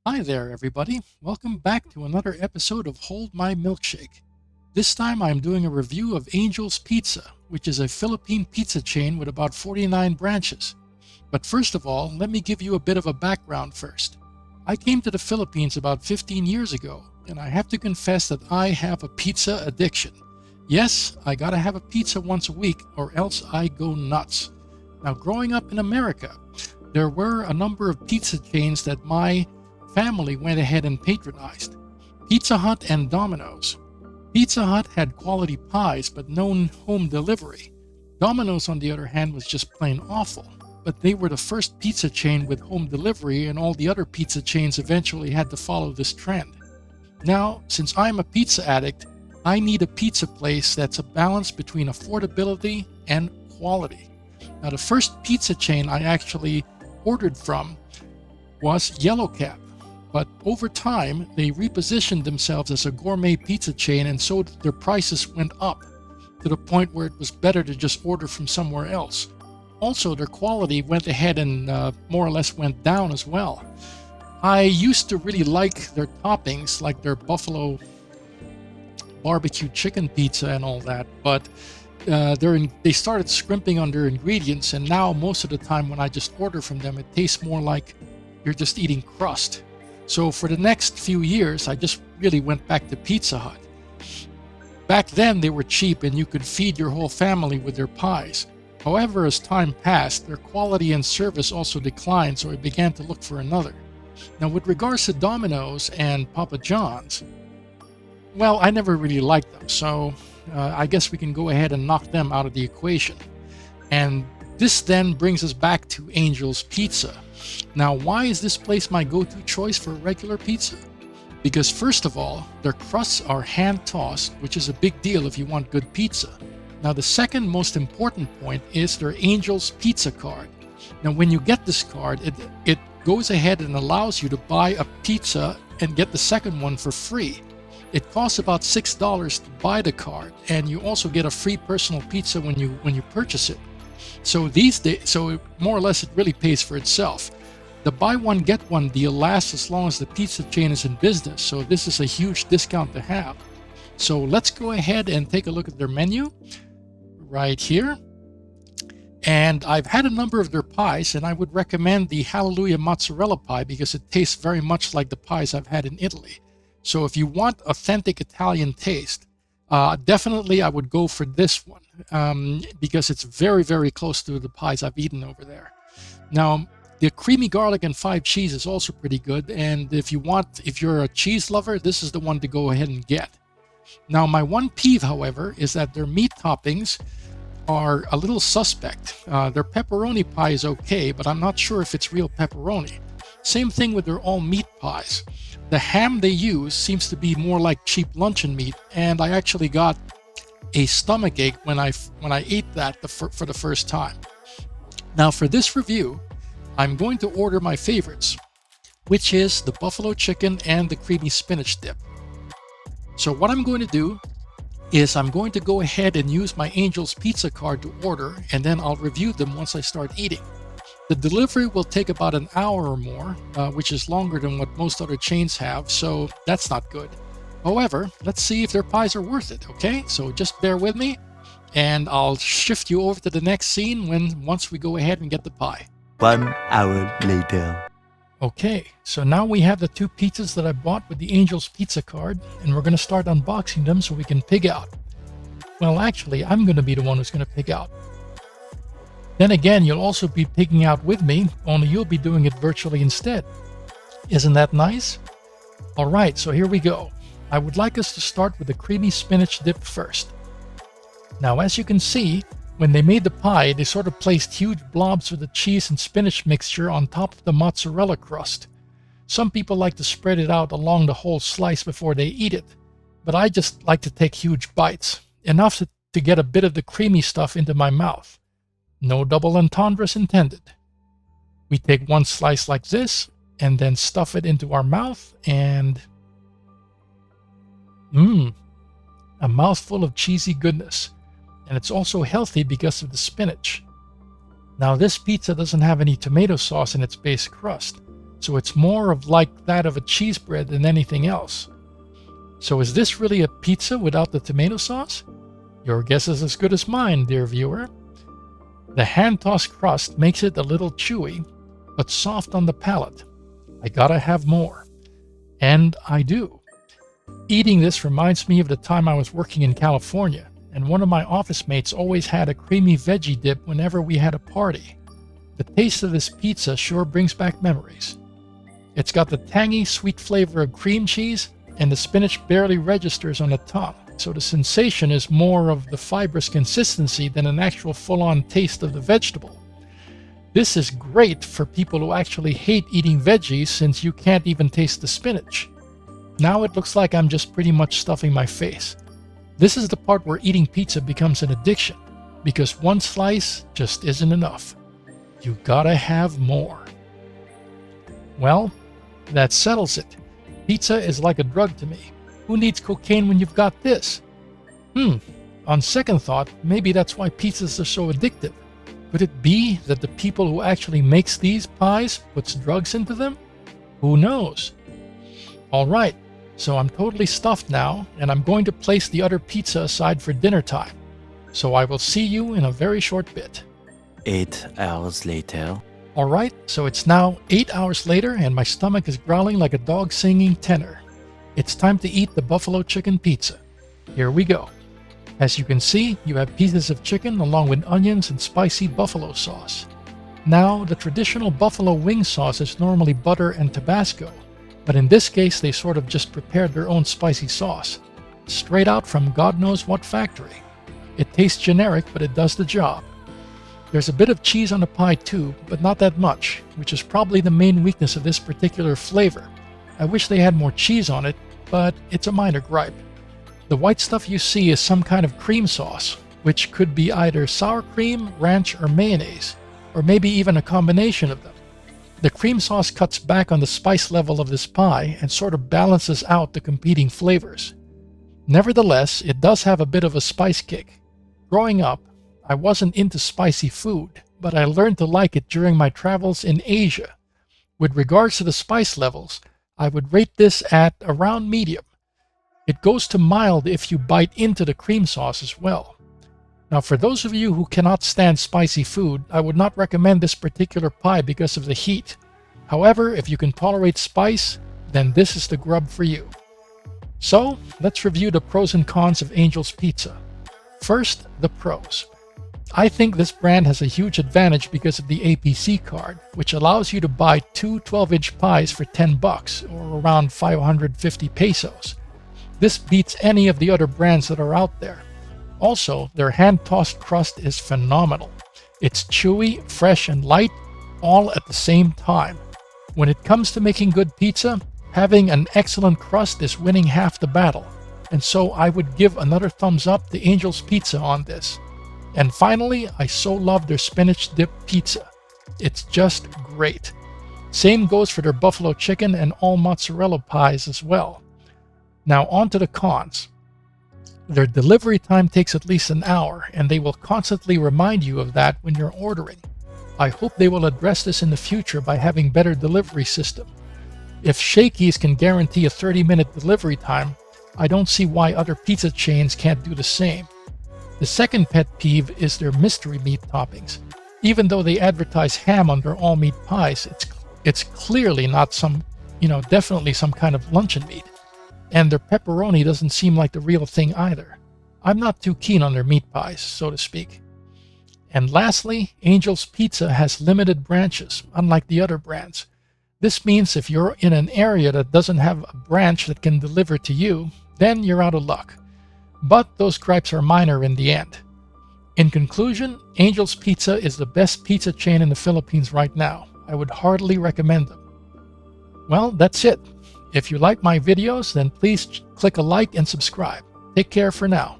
Hi there, everybody. Welcome back to another episode of Hold My Milkshake. This time I'm doing a review of Angel's Pizza, which is a Philippine pizza chain with about 49 branches. But first of all, let me give you a bit of a background first. I came to the Philippines about 15 years ago, and I have to confess that I have a pizza addiction. Yes, I gotta have a pizza once a week or else I go nuts. Now, growing up in America, there were a number of pizza chains that my family went ahead and patronized: Pizza Hut and Domino's. Pizza Hut had quality pies but no home delivery. Domino's, on the other hand, was just plain awful. But they were the first pizza chain with home delivery, and all the other pizza chains eventually had to follow this trend. Now, since I'm a pizza addict, I need a pizza place that's a balance between affordability and quality. Now, the first pizza chain I actually ordered from was Yellow Cab. But over time, they repositioned themselves as a gourmet pizza chain, and so their prices went up to the point where it was better to just order from somewhere else. Also, their quality went ahead and more or less went down as well. I used to really like their toppings, like their buffalo barbecue chicken pizza and all that, but they started scrimping on their ingredients, and now most of the time when I just order from them, it tastes more like you're just eating crust. So for the next few years, I just really went back to Pizza Hut. Back then, they were cheap and you could feed your whole family with their pies. However, as time passed, their quality and service also declined, so I began to look for another. Now, with regards to Domino's and Papa John's, well, I never really liked them, so I guess we can go ahead and knock them out of the equation. And this then brings us back to Angel's Pizza. Now, why is this place my go-to choice for regular pizza? Because first of all, their crusts are hand-tossed, which is a big deal if you want good pizza. Now, the second most important point is their Angel's Pizza card. Now, when you get this card, it goes ahead and allows you to buy a pizza and get the second one for free. It costs about $6 to buy the card, and you also get a free personal pizza when you purchase it. So these days, more or less, it really pays for itself. The buy one get one deal lasts as long as the pizza chain is in business, so this is a huge discount to have. So let's go ahead and take a look at their menu right here. And I've had a number of their pies, and I would recommend the Hallelujah mozzarella pie because it tastes very much like the pies I've had in Italy. So if you want authentic Italian taste, definitely I would go for this one because it's very, very close to the pies I've eaten over there. Now, the creamy garlic and 5 cheese is also pretty good, and if you're a cheese lover, this is the one to go ahead and get. Now, my one peeve, however, is that their meat toppings are a little suspect. Their pepperoni pie is okay, but I'm not sure if it's real pepperoni. Same thing with their all meat pies. The ham they use seems to be more like cheap luncheon meat, and I actually got a stomachache when I ate that for the first time. Now, for this review, I'm going to order my favorites, which is the buffalo chicken and the creamy spinach dip. So what I'm going to do is I'm going to go ahead and use my Angel's Pizza card to order, and then I'll review them once I start eating. The delivery will take about an hour or more, which is longer than what most other chains have, so that's not good. However, let's see if their pies are worth it, okay? So just bear with me, and I'll shift you over to the next scene once we go ahead and get the pie. 1 hour later. Okay, so now we have the 2 pizzas that I bought with the Angel's Pizza card, and we're going to start unboxing them so we can pig out. Well, actually, I'm going to be the one who's going to pig out. Then again, you'll also be pigging out with me, only you'll be doing it virtually instead. Isn't that nice? Alright, so here we go. I would like us to start with the creamy spinach dip first. Now, as you can see, when they made the pie, they sort of placed huge blobs of the cheese and spinach mixture on top of the mozzarella crust. Some people like to spread it out along the whole slice before they eat it, but I just like to take huge bites, enough to get a bit of the creamy stuff into my mouth. No double entendres intended. We take one slice like this, and then stuff it into our mouth, and a mouthful of cheesy goodness. And it's also healthy because of the spinach. Now, this pizza doesn't have any tomato sauce in its base crust, so it's more of like that of a cheese bread than anything else. So is this really a pizza without the tomato sauce? Your guess is as good as mine, dear viewer. The hand-tossed crust makes it a little chewy, but soft on the palate. I gotta have more. And I do. Eating this reminds me of the time I was working in California, and one of my office mates always had a creamy veggie dip whenever we had a party. The taste of this pizza sure brings back memories. It's got the tangy, sweet flavor of cream cheese, and the spinach barely registers on the tongue, so the sensation is more of the fibrous consistency than an actual full-on taste of the vegetable. This is great for people who actually hate eating veggies since you can't even taste the spinach. Now it looks like I'm just pretty much stuffing my face. This is the part where eating pizza becomes an addiction, because one slice just isn't enough. You gotta have more. Well, that settles it. Pizza is like a drug to me. Who needs cocaine when you've got this? On second thought, maybe that's why pizzas are so addictive. Could it be that the people who actually makes these pies puts drugs into them? Who knows? Alright, so I'm totally stuffed now, and I'm going to place the other pizza aside for dinner time. So I will see you in a very short bit. 8 hours later. Alright, so it's now 8 hours later and my stomach is growling like a dog singing tenor. It's time to eat the buffalo chicken pizza. Here we go. As you can see, you have pieces of chicken along with onions and spicy buffalo sauce. Now, the traditional buffalo wing sauce is normally butter and Tabasco, but in this case they sort of just prepared their own spicy sauce, straight out from God knows what factory. It tastes generic, but it does the job. There's a bit of cheese on the pie too, but not that much, which is probably the main weakness of this particular flavor. I wish they had more cheese on it, but it's a minor gripe. The white stuff you see is some kind of cream sauce, which could be either sour cream, ranch, or mayonnaise, or maybe even a combination of them. The cream sauce cuts back on the spice level of this pie and sort of balances out the competing flavors. Nevertheless, it does have a bit of a spice kick. Growing up, I wasn't into spicy food, but I learned to like it during my travels in Asia. With regards to the spice levels, I would rate this at around medium. It goes to mild if you bite into the cream sauce as well. Now, for those of you who cannot stand spicy food, I would not recommend this particular pie because of the heat. However, if you can tolerate spice, then this is the grub for you. So, let's review the pros and cons of Angel's Pizza. First, the pros. I think this brand has a huge advantage because of the APC card, which allows you to buy two 12-inch pies for $10 or around 550 pesos. This beats any of the other brands that are out there. Also, their hand-tossed crust is phenomenal. It's chewy, fresh, and light, all at the same time. When it comes to making good pizza, having an excellent crust is winning half the battle, and so I would give another thumbs up to Angel's Pizza on this. And finally, I so love their spinach dip pizza. It's just great. Same goes for their buffalo chicken and all mozzarella pies as well. Now on to the cons. Their delivery time takes at least an hour, and they will constantly remind you of that when you're ordering. I hope they will address this in the future by having better delivery system. If Shakey's can guarantee a 30-minute delivery time, I don't see why other pizza chains can't do the same. The second pet peeve is their mystery meat toppings. Even though they advertise ham on their all-meat pies, it's clearly not definitely some kind of luncheon meat. And their pepperoni doesn't seem like the real thing either. I'm not too keen on their meat pies, so to speak. And lastly, Angel's Pizza has limited branches, unlike the other brands. This means if you're in an area that doesn't have a branch that can deliver to you, then you're out of luck. But those gripes are minor in the end. In conclusion, Angel's Pizza is the best pizza chain in the Philippines right now. I would heartily recommend them. Well, that's it. If you like my videos, then please click a like and subscribe. Take care for now.